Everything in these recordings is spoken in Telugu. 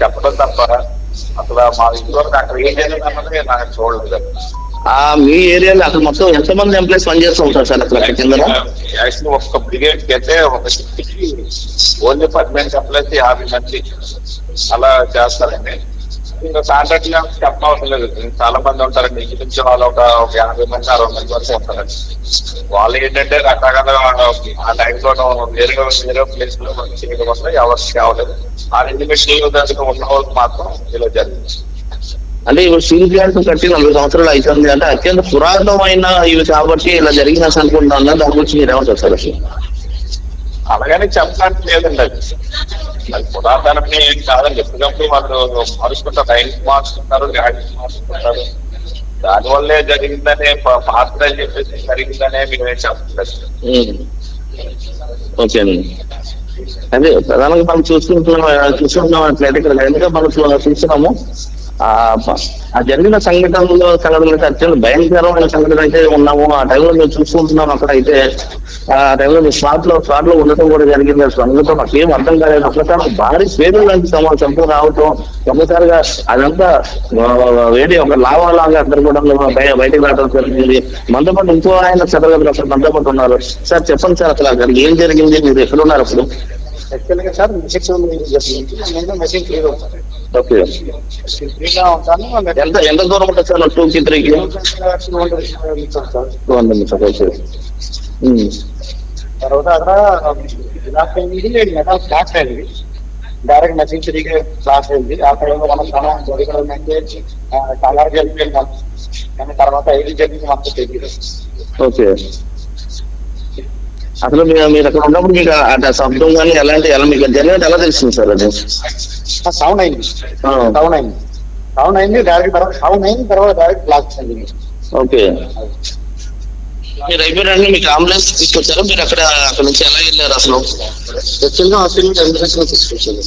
చెప్పడం తప్ప అసలు మా ఇంట్లో అక్కడ ఏం జరిగింది అన్నది నాకు చూడలేదు. మీ ఏరియాలో అసలు మొత్తం ఎంతమంది ఎంప్లాయీస్ పనిచేస్తూ ఉంటారు సార్ అసలు అక్కడ కింద? యాక్చువల్లీ ఒక బ్రిగేడ్ కి అయితే ఒక షిఫ్ట్కి ఓన్లీ 10 ఎంప్లాయీస్ 50 మంది అలా చేస్తారండి. ఇంకా కాంట్రాక్ట్ చెప్పనవసరం లేదు, చాలా మంది ఉంటారండి. ఇంటి నుంచి వాళ్ళు ఒక 50 మంది 60 మంది వరకు ఉంటారండి. వాళ్ళు ఏంటంటే రకరకాల ఆ టైంలో వేరే ప్లేస్ లో చేయడం వల్ల ఎవరికి కావలేదు. ఆ 2 మెషిన్లు దానికి ఉన్న వాళ్ళకి మాత్రం ఇలా జరిగింది. అంటే ఇప్పుడు స్టీల్ ప్లాంట్ కట్టి 40 సంవత్సరాలు అవుతుంది అంటే అత్యంత పురాతనమైన ఇవి కాబట్టి ఇలా జరిగింది అనుకుంటున్నా. దాని గురించి మీరు ఏమంటారు సార్? అసలు అలాగని చెప్పడానికి లేదండి, అది పురాతనమే ఏం కాదండి. ఎప్పటికప్పుడు వాళ్ళు మారుస్తుంటారు, టైం మార్చుకుంటారు, గాడికి మార్చుకుంటారు. దానివల్లే జరిగిందనే పాత్ర అని చెప్పేసి జరిగిందనే మేమేం చెప్పలేదు. ఓకే అండి. అదే ప్రధానంగా మనం చూసుకుంటున్నాం అట్లయితే ఇక్కడ ఎందుకంటే మనం చూస్తున్నాము ఆ జరిగిన సంఘటనలు అయితే అత్యంత భయంకరమైన సంఘటన అయితే ఉన్నాము. ఆ టైంలో మేము చూసుకుంటున్నాం. అక్కడ అయితే ఆ టైంలో మేము స్పాట్ లో ఉండటం కూడా జరిగింది. అందులో మాకు ఏం అర్థం కాలేదు. ఒకసారి భారీ స్వేదం లాంటి చంపు రావటం, ఒక్కసారిగా అదంతా వేడి ఒక లావాలాగా అందరు కూడా బయటకు రావడం జరిగింది. మనతో పాటు ఇంకో ఆయన చదవగలరు, అసలు మనతో పాటు ఉన్నారు. సార్ చెప్పండి సార్, అసలు అక్కడ ఏం జరిగింది, మీరు ఎక్కడ ఉన్నారు అప్పుడు? యాక్చువల్గా సార్ మెషిన్ ఫ్రీగా ఉంటాను. ఓకే, ఫ్రీగా ఉంటాను. ఎంత దూరం ఉంటుంది సార్? 2 కి 3 కి 200 తర్వాత అక్కడ బ్లాక్ అయింది, మెటల్ ఫ్లాట్ అయింది. డైరెక్ట్ మెషిన్ ఫ్రీగా ఫ్లాట్ అయింది. ఆ టైంలో మనం చాలా జరగడం అంటే కలర్ జరిగిపోయింది. కానీ తర్వాత 5 జరిగింది మొత్తం తెలియదు. ఓకే, అసలు మీరు అక్కడ ఉన్నప్పుడు మీకు ఆ శబ్దం కానీ ఎలా మీకు జరిగినట్టు ఎలా తెలిసింది సార్? అది సౌండ్ అయింది డైరెక్ట్ తర్వాత సౌండ్ అయింది, తర్వాత డైరెక్ట్ బ్లాక్ అయింది. ఓకే, మీరు అయిపోయారండి. మీకు అంబులెన్స్ తీసుకొచ్చారా? మీరు అక్కడ నుంచి ఎలా వెళ్ళారు అసలు? యాక్చువల్గా హాస్పిటల్ నుంచి అంబులెన్స్ తీసుకొచ్చారు.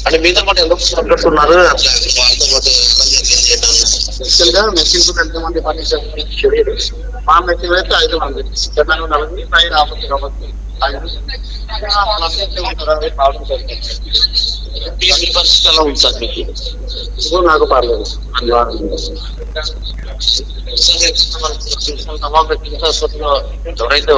అంటే మీతో పాటు ఎంత ఉన్నారు? యాక్చువల్గా మెషిన్ కూడా ఎంతమంది పనిచేస్తారు? మా మెషిన్ అయితే 5 మంది, 40 పైన 50 కాబట్టి పరిస్థితి ఎలా ఉంది సార్ మీకు? నాకు పర్లేదు. ఎవరైతే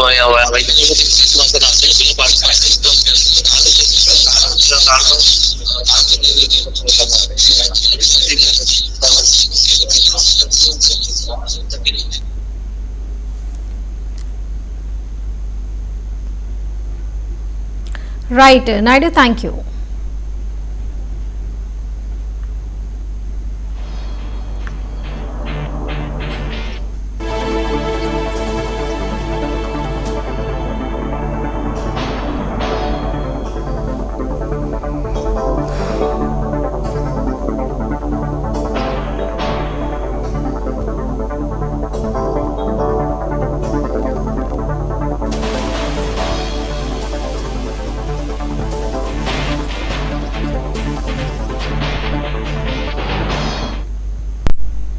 Right, Naidu, thank you.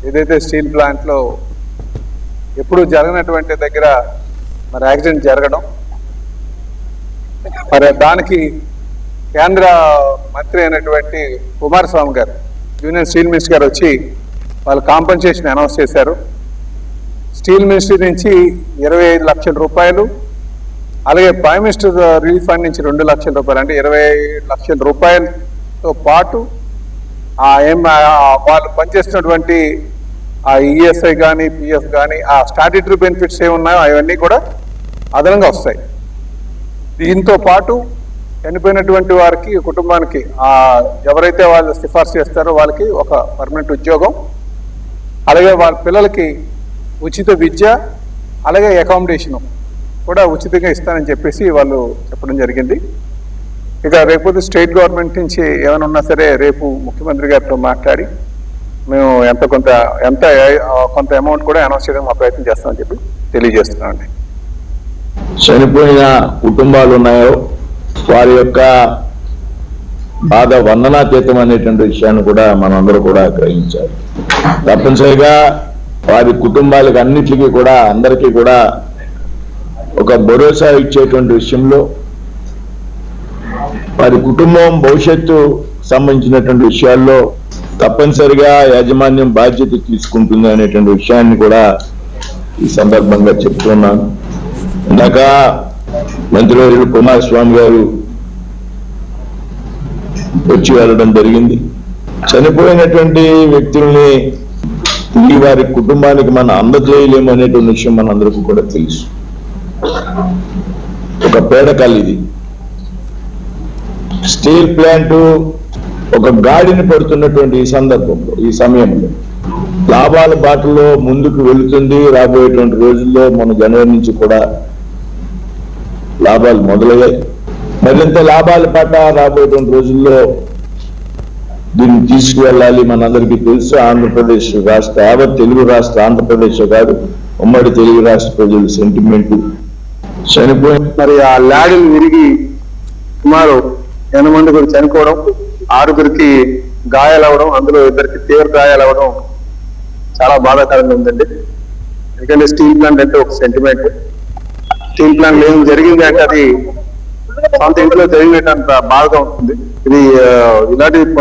ఏదైతే స్టీల్ ప్లాంట్లో ఎప్పుడు జరగనటువంటి దగ్గర మరి యాక్సిడెంట్ జరగడం, మరి దానికి కేంద్ర మంత్రి అయినటువంటి కుమారస్వామి గారు, యూనియన్ స్టీల్ మినిస్టర్ గారు వచ్చి వాళ్ళు కాంపెన్సేషన్ అనౌన్స్ చేశారు. స్టీల్ మినిస్ట్రీ నుంచి 25 లక్షల రూపాయలు, అలాగే ప్రైమ్ మినిస్టర్ రిలీఫ్ ఫండ్ నుంచి 2 లక్షల రూపాయలు, అంటే 20 లక్షల రూపాయలతో పాటు వాళ్ళు పనిచేస్తున్నటువంటి ఆ ఈఎస్ఐ కానీ పిఎఫ్ కానీ ఆ స్టాట్యూటరీ బెనిఫిట్స్ ఏమున్నాయో అవన్నీ కూడా అదనంగా వస్తాయి. దీంతో పాటు చనిపోయినటువంటి వారికి కుటుంబానికి ఎవరైతే వాళ్ళు సిఫార్సు చేస్తారో వాళ్ళకి ఒక పర్మనెంట్ ఉద్యోగం, అలాగే వాళ్ళ పిల్లలకి ఉచిత విద్య, అలాగే అకామిడేషను కూడా ఉచితంగా ఇస్తానని చెప్పేసి వాళ్ళు చెప్పడం జరిగింది. ఇక రేపు స్టేట్ గవర్నమెంట్ నుంచి ఏమైనా ఉన్నా సరే రేపు ముఖ్యమంత్రి గారితో మాట్లాడి మేము కొంత అమౌంట్ కూడా అనౌన్స్ చేయడం మా ప్రయత్నం చేస్తామని చెప్పి తెలియజేస్తున్నామండి. చనిపోయిన కుటుంబాలు ఉన్నాయో వారి యొక్క బాధ వందనాతీతం అనేటువంటి విషయాన్ని కూడా మనందరూ కూడా గ్రహించాలి. తప్పనిసరిగా వారి కుటుంబాలకు అన్నిటికీ కూడా అందరికీ కూడా ఒక భరోసా ఇచ్చేటువంటి విషయంలో వారి కుటుంబం భవిష్యత్తు సంబంధించినటువంటి విషయాల్లో తప్పనిసరిగా యాజమాన్యం బాధ్యత తీసుకుంటుంది అనేటువంటి విషయాన్ని కూడా ఈ సందర్భంగా చెప్తున్నాను. ఇందాక మంత్రివర్యులు కుమారస్వామి గారు వచ్చి వెళ్ళడం జరిగింది. చనిపోయినటువంటి వ్యక్తుల్ని ఈ వారి కుటుంబానికి మనం అందజేయలేము అనేటువంటి విషయం మనందరికీ కూడా తెలుసు. ఒక పేడకల్ ఇది. స్టీల్ ప్లాంట్ ఒక గాడిని పడుతున్నటువంటి ఈ సందర్భంలో, ఈ సమయంలో లాభాల బాటలో ముందుకు వెళుతుంది. రాబోయేటువంటి రోజుల్లో మన జనవరి నుంచి కూడా లాభాలు మొదలయ్యాయి. మరింత లాభాల పాట రాబోయేటువంటి రోజుల్లో దీన్ని తీసుకువెళ్ళాలి. మనందరికీ తెలుసు, ఆంధ్రప్రదేశ్ రాష్ట్ర, యావత్ తెలుగు రాష్ట్ర, ఆంధ్రప్రదేశ్ కాదు ఉమ్మడి తెలుగు రాష్ట్ర ప్రజల సెంటిమెంట్ చనిపోయిన మరి ఆ ల్యాడీలు విరిగి సుమారు 8 మంది కూడా చనిపోవడం, 6గురికి గాయాలవడం, అందులో 2 తీవ్ర గాయాలవడం చాలా బాధాకరంగా ఉందండి. ఎందుకంటే స్టీల్ ప్లాంట్ అంటే ఒక సెంటిమెంట్. స్టీల్ ప్లాంట్ ఏం జరిగింది అంటే అది సొంత ఇంట్లో జరిగినట్టు బాధగా ఉంటుంది. ఇది ఇలాంటి